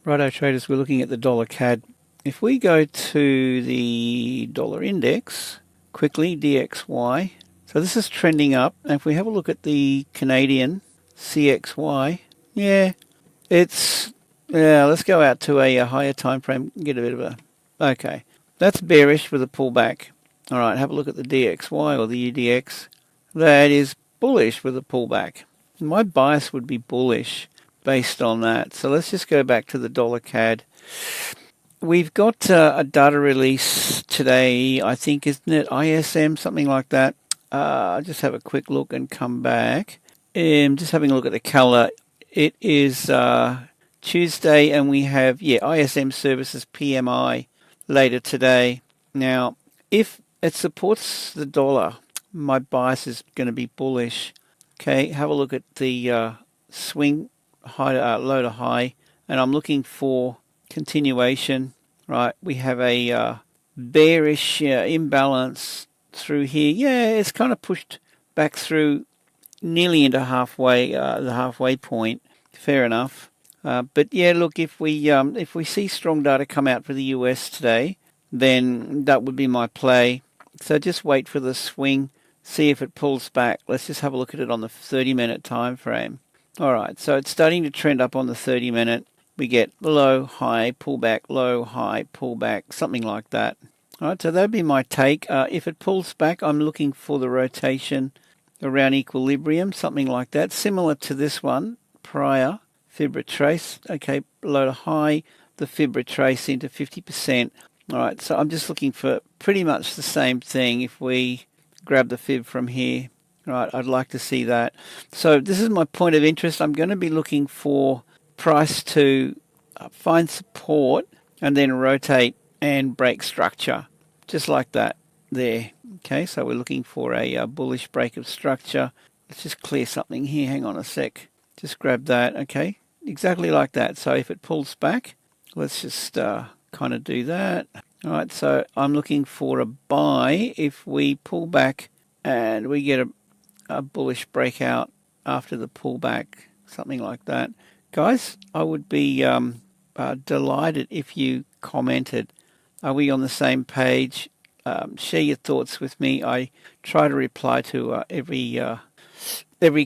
Righto traders, we're looking at the dollar CAD. If we go to the dollar index, quickly, DXY, so this is trending up. And if we have a look at the Canadian CXY, let's go out to a higher time frame, get a bit of a, okay, that's bearish with a pullback. All right, have a look at the DXY or the UDX. That is bullish with a pullback. My bias would be bullish based on that. So let's just go back to the dollar CAD. We've got a data release today, I think, isn't it? ISM, something like that. I'll just have a quick look and come back. Just having a look at the calendar. It is Tuesday, and we have, ISM services PMI later today. Now, if it supports the dollar, my bias is going to be bullish. Okay, have a look at the swing high, low to high, and I'm looking for continuation. Right, we have a bearish imbalance through here. Yeah, it's kind of pushed back through nearly into halfway, the halfway point. Fair enough. But yeah, look, if we see strong data come out for the US today, then that would be my play. So just wait for the swing, see if it pulls back. Let's just have a look at it on the 30-minute time frame. All right, so it's starting to trend up on the 30-minute. We get low, high, pullback, low, high, pullback, something like that. All right, so that'd be my take. If it pulls back, I'm looking for the rotation around equilibrium, something like that, similar to this one prior. Fib retrace, okay, low to high, the fib retrace into 50%. All right, so I'm just looking for pretty much the same thing. If we grab the fib from here, all right, I'd like to see that. So this is my point of interest. I'm going to be looking for price to find support and then rotate and break structure, just like that there. Okay, so we're looking for a bullish break of structure. Let's just clear something here. Hang on a sec. Just grab that. Okay, exactly like that. So if it pulls back, let's just kind of do that. All right, so I'm looking for a buy if we pull back and we get a bullish breakout after the pullback, something like that. Guys, I would be delighted if you commented. Are we on the same page? Share your thoughts with me. I try to reply to every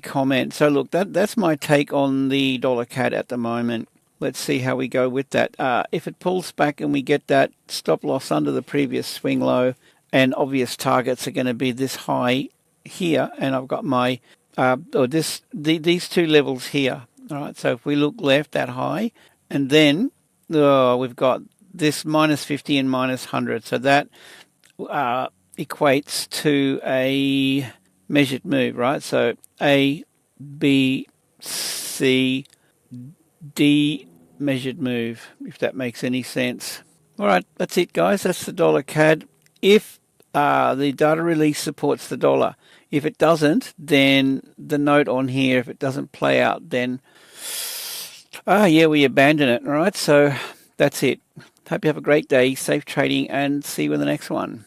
comment. So look, that's my take on the dollar CAD at the moment. Let's see how we go with that. If it pulls back and we get that stop loss under the previous swing low, and obvious targets are going to be this high here, and I've got my these two levels here. All right, so if we look left, that high, and then we've got this minus 50 and minus 100. So that equates to a measured move, right? So A, B, C, D measured move, if that makes any sense. All right, that's it, guys. That's the dollar CAD. If the data release supports the dollar, if it doesn't, then the note on here, if it doesn't play out, then we abandon it. All right, so that's it. Hope you have a great day, safe trading, and see you in the next one.